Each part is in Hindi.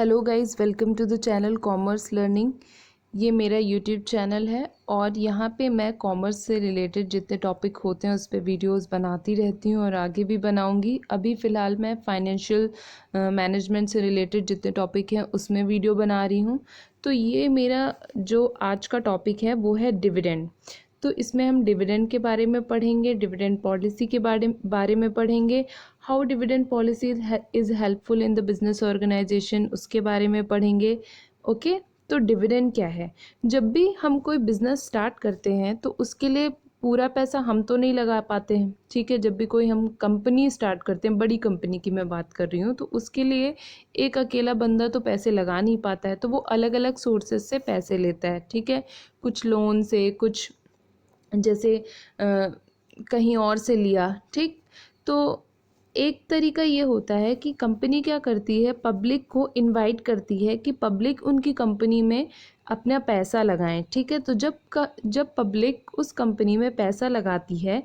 Hello guys, welcome to the channel commerce learning. ये मेरा यूट्यूब चैनल है और यहाँ पे मैं कॉमर्स से रिलेटेड जितने टॉपिक होते हैं उस पर वीडियोस बनाती रहती हूँ और आगे भी बनाऊँगी। अभी फ़िलहाल मैं फाइनेंशियल मैनेजमेंट से रिलेटेड जितने टॉपिक हैं उसमें वीडियो बना रही हूँ। तो ये मेरा जो आज का टॉपिक है वो है डिविडेंड। तो इसमें हम डिविडेंड के बारे में पढ़ेंगे, डिविडेंड पॉलिसी के बारे में पढ़ेंगे, how dividend policy is helpful in the business organization, उसके बारे में पढ़ेंगे। ओके, तो डिविडेंड क्या है? जब भी हम कोई बिजनेस स्टार्ट करते हैं तो उसके लिए पूरा पैसा हम तो नहीं लगा पाते हैं, ठीक है। जब भी कोई हम कंपनी स्टार्ट करते हैं, बड़ी कंपनी की मैं बात कर रही हूँ, तो उसके लिए एक अकेला बंदा तो पैसे लगा नहीं पाता है, तो वो अलग अलग सोर्सेज से पैसे लेता है, ठीक है। कुछ लोन से, कुछ जैसे कहीं और से लिया, ठीक। तो एक तरीका ये होता है कि कंपनी क्या करती है, पब्लिक को इनवाइट करती है कि पब्लिक उनकी कंपनी में अपना पैसा लगाएं, ठीक है। तो जब पब्लिक उस कंपनी में पैसा लगाती है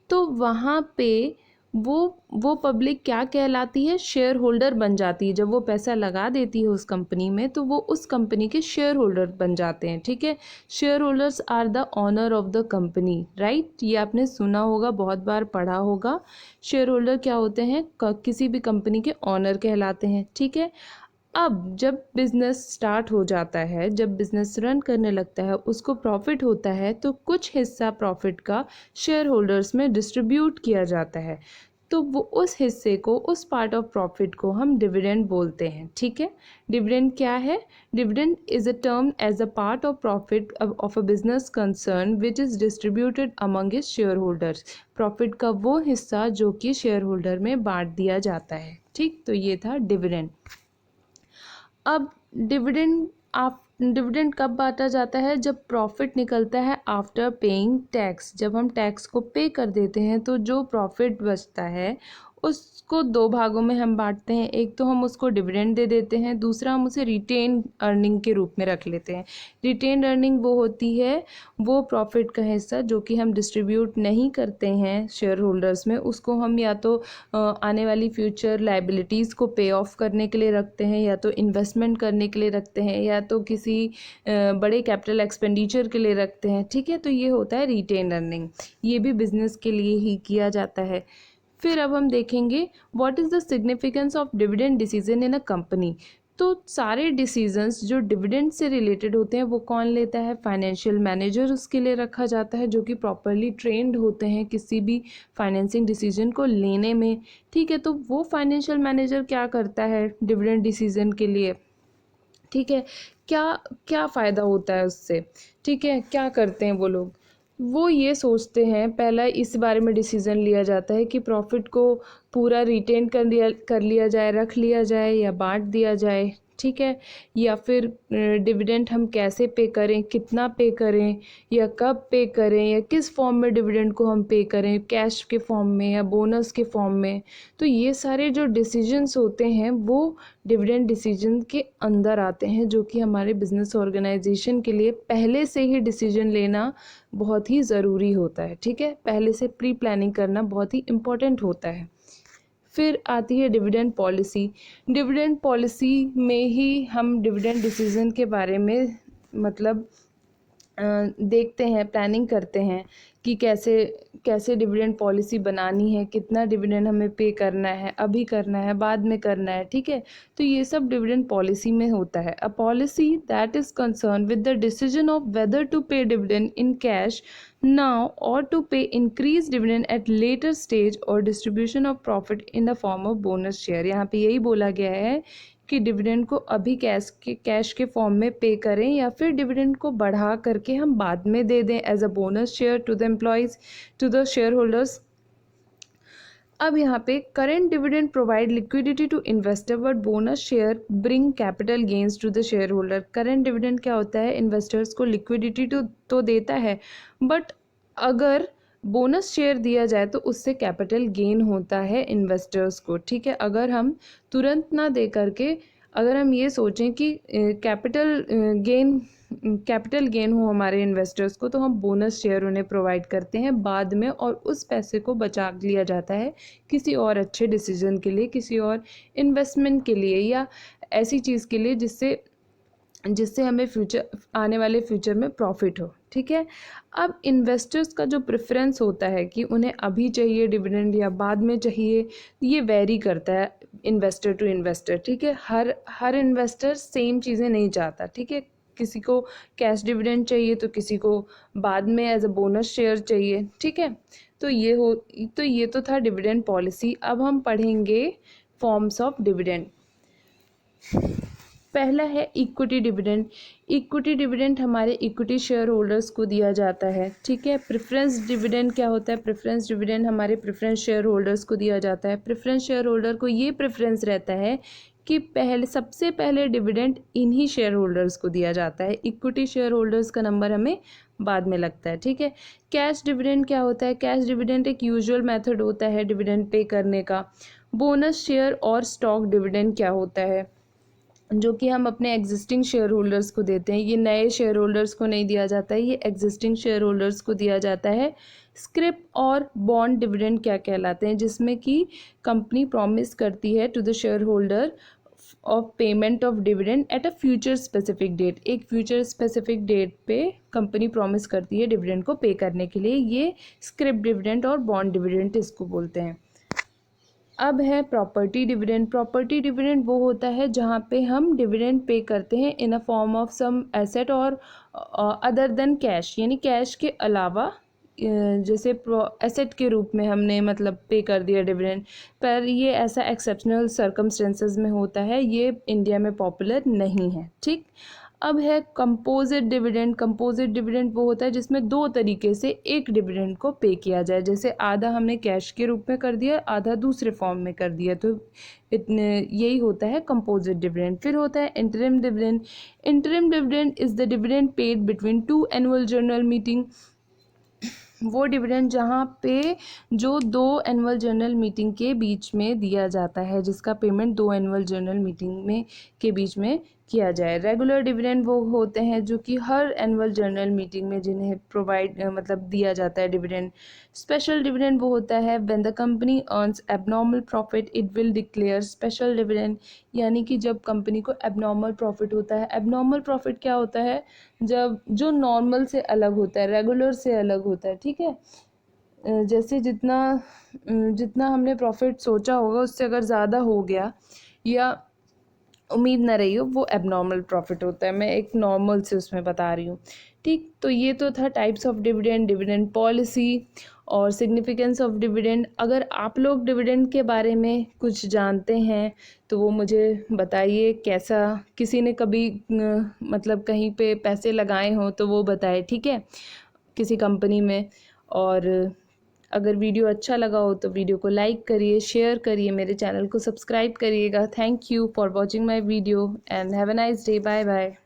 तो वहाँ पे वो पब्लिक क्या कहलाती है, शेयर होल्डर बन जाती है। जब वो पैसा लगा देती है उस कंपनी में तो वो उस कंपनी के शेयर होल्डर बन जाते हैं, ठीक है। Shareholders are the owner of the company, right. ये आपने सुना होगा, बहुत बार पढ़ा होगा। शेयर होल्डर क्या होते हैं, किसी भी कंपनी के ऑनर कहलाते हैं, ठीक है। अब जब बिज़नेस स्टार्ट हो जाता है, जब बिज़नेस रन करने लगता है, उसको प्रॉफिट होता है, तो कुछ हिस्सा प्रॉफिट का शेयर होल्डर्स में डिस्ट्रीब्यूट किया जाता है। तो वो उस हिस्से को, उस पार्ट ऑफ प्रॉफिट को हम डिविडेंड बोलते हैं, ठीक है। डिविडेंड क्या है? Dividend is a term as a part of profit of a business concern which is distributed among is shareholders. Profit का वो हिस्सा जो कि शेयर होल्डर में बांट दिया जाता है, ठीक। तो ये था डिविडेंड। अब डिविडेंड कब बांटा जाता है? जब प्रॉफिट निकलता है आफ्टर पेइंग टैक्स। जब हम टैक्स को पे कर देते हैं तो जो प्रॉफिट बचता है उसको दो भागों में हम बांटते हैं। एक तो हम उसको डिविडेंड दे देते हैं, दूसरा हम उसे रिटेन अर्निंग के रूप में रख लेते हैं। रिटेन अर्निंग वो होती है, वो प्रॉफिट का हिस्सा जो कि हम डिस्ट्रीब्यूट नहीं करते हैं शेयर होल्डर्स में, उसको हम या तो आने वाली फ्यूचर लाइबिलिटीज़ को पे ऑफ करने के लिए रखते हैं, या तो इन्वेस्टमेंट करने के लिए रखते हैं, या तो किसी बड़े कैपिटल एक्सपेंडिचर के लिए रखते हैं, ठीक है। तो ये होता है रिटेन अर्निंग। ये भी बिजनेस के लिए ही किया जाता है। फिर अब हम देखेंगे what is the significance of dividend decision in a company. तो सारे डिसीजंस जो डिविडेंड से रिलेटेड होते हैं वो कौन लेता है? फाइनेंशियल मैनेजर उसके लिए रखा जाता है, जो कि प्रॉपरली ट्रेंड होते हैं किसी भी फाइनेंसिंग डिसीजन को लेने में, ठीक है। तो वो फाइनेंशियल मैनेजर क्या करता है डिविडेंड डिसीजन के लिए, ठीक है। क्या क्या फ़ायदा होता है उससे, ठीक है। क्या करते हैं वो लोग? वो ये सोचते हैं, पहला इस बारे में डिसीज़न लिया जाता है कि प्रॉफिट को पूरा रिटेन कर लिया जाए, रख लिया जाए, या बांट दिया जाए, ठीक है। या फिर डिविडेंड हम कैसे पे करें, कितना पे करें, या कब पे करें, या किस फॉर्म में डिविडेंड को हम पे करें, कैश के फॉर्म में या बोनस के फॉर्म में। तो ये सारे जो डिसीजंस होते हैं वो डिविडेंड डिसीजन के अंदर आते हैं, जो कि हमारे बिजनेस ऑर्गेनाइजेशन के लिए पहले से ही डिसीजन लेना बहुत ही ज़रूरी होता है, ठीक है। पहले से प्री प्लानिंग करना बहुत ही इम्पोर्टेंट होता है। फिर आती है डिविडेंड पॉलिसी। डिविडेंड पॉलिसी में ही हम डिविडेंड डिसीजन के बारे में मतलब देखते हैं, प्लानिंग करते हैं कि कैसे कैसे डिविडेंड पॉलिसी बनानी है, कितना डिविडेंड हमें पे करना है, अभी करना है, बाद में करना है, ठीक है। तो ये सब डिविडेंड पॉलिसी में होता है। A policy that is concern with the decision of whether to pay dividend in cash now or to pay increase dividend at later stage or distribution of profit in the form of bonus share. यहाँ पे यही बोला गया है कि डिविडेंड को अभी कैश के फॉर्म में पे करें, या फिर डिविडेंड को बढ़ा करके हम बाद में दे दें as a bonus share to the employees, to the shareholders. अब यहाँ पे current dividend provide liquidity to investor but bonus share bring capital gains to the shareholder. Current dividend क्या होता है? इन्वेस्टर्स को लिक्विडिटी तो देता है, बट अगर बोनस शेयर दिया जाए तो उससे कैपिटल गेन होता है इन्वेस्टर्स को, ठीक है। अगर हम तुरंत ना दे करके अगर हम ये सोचें कि कैपिटल गेन हो हमारे इन्वेस्टर्स को, तो हम बोनस शेयर उन्हें प्रोवाइड करते हैं बाद में, और उस पैसे को बचा लिया जाता है किसी और अच्छे डिसीजन के लिए, किसी और इन्वेस्टमेंट के लिए, या ऐसी चीज़ के लिए जिससे हमें आने वाले फ्यूचर में प्रॉफिट हो। ठीक है। अब इन्वेस्टर्स का जो प्रेफरेंस होता है कि उन्हें अभी चाहिए डिविडेंड या बाद में चाहिए, ये वेरी करता है इन्वेस्टर टू इन्वेस्टर। ठीक है। हर इन्वेस्टर सेम चीज़ें नहीं चाहता। ठीक है। किसी को कैश डिविडेंड चाहिए, तो किसी को बाद में एज अ बोनस शेयर चाहिए। ठीक है। तो ये तो था डिविडेंड पॉलिसी। अब हम पढ़ेंगे फॉर्म्स ऑफ डिविडेंड। पहला है इक्विटी डिविडेंड। इक्विटी डिविडेंड हमारे इक्विटी शेयर होल्डर्स को दिया जाता है। ठीक है। प्रेफरेंस डिविडेंड क्या होता है? प्रेफरेंस डिविडेंड हमारे प्रेफरेंस शेयर होल्डर्स को दिया जाता है। प्रेफरेंस शेयर होल्डर को ये प्रेफरेंस रहता है कि सबसे पहले डिविडेंड इन्हीं शेयर होल्डर्स को दिया जाता है। इक्विटी शेयर होल्डर्स का नंबर हमें बाद में लगता है। ठीक है। कैश डिविडेंड क्या होता है? कैश डिविडेंड एक यूजुअल मेथड होता है डिविडेंड पे करने का। बोनस शेयर और स्टॉक डिविडेंड क्या होता है? जो कि हम अपने एग्जिस्टिंग शेयर होल्डर्स को देते हैं। ये नए शेयर होल्डर्स को नहीं दिया जाता है, ये एग्जिस्टिंग शेयर होल्डर्स को दिया जाता है। स्क्रिप और बॉन्ड डिविडेंड क्या कहलाते हैं? जिसमें कि कंपनी प्रॉमिस करती है to the shareholder of payment of dividend at a future specific date. एक फ्यूचर स्पेसिफिक डेट पे कंपनी प्रॉमिस करती है डिविडेंड को पे करने के लिए। ये स्क्रिप डिविडेंड और बॉन्ड डिविडेंड इसको बोलते हैं। अब है प्रॉपर्टी डिविडेंड। प्रॉपर्टी डिविडेंड वो होता है जहाँ पे हम डिविडेंड पे करते हैं in a form of some asset or other than cash, यानी कैश के अलावा जैसे एसेट के रूप में हमने मतलब पे कर दिया डिविडेंड। पर ये ऐसा एक्सेप्शनल सर्कमस्टेंसेस में होता है, ये इंडिया में पॉपुलर नहीं है। ठीक। अब है कंपोजिट डिविडेंड। कंपोजिट डिविडेंड वो होता है जिसमें दो तरीके से एक डिविडेंड को पे किया जाए। जैसे आधा हमने कैश के रूप में कर दिया, आधा दूसरे फॉर्म में कर दिया, तो इतने यही होता है कंपोजिट डिविडेंड। फिर होता है interim dividend. Interim dividend is the dividend paid between 2 annual general meeting. वो डिविडेंड जहाँ पे जो 2 एनुअल जनरल मीटिंग के बीच में दिया जाता है, जिसका पेमेंट 2 एनुअल जनरल मीटिंग में के बीच में किया जाए। रेगुलर डिविडेंड वो होते हैं जो कि हर एनुअल जनरल मीटिंग में जिन्हें मतलब दिया जाता है डिविडेंड। स्पेशल डिविडेंड वो होता है when the company earns abnormal profit it will declare special dividend. यानी कि जब कंपनी को एबनॉर्मल प्रॉफिट होता है। एबनॉर्मल प्रॉफिट क्या होता है? जब जो नॉर्मल से अलग होता है, रेगुलर से अलग होता है। ठीक है। जैसे जितना हमने प्रॉफिट सोचा होगा उससे अगर ज़्यादा हो गया या उम्मीद ना रही हो, वो एबनॉर्मल प्रॉफिट होता है। मैं एक नॉर्मल से उसमें बता रही हूँ। ठीक। तो ये तो था types of dividend, dividend policy और सिग्निफिकेंस ऑफ डिविडेंड। अगर आप लोग डिविडेंड के बारे में कुछ जानते हैं तो वो मुझे बताइए। कैसा किसी ने कभी मतलब कहीं पे पैसे लगाए हों तो वो बताए। ठीक है। किसी कंपनी में। और अगर वीडियो अच्छा लगा हो तो वीडियो को लाइक करिए, शेयर करिए, मेरे चैनल को सब्सक्राइब करिएगा। Thank you for watching my video and have a nice day. Bye bye.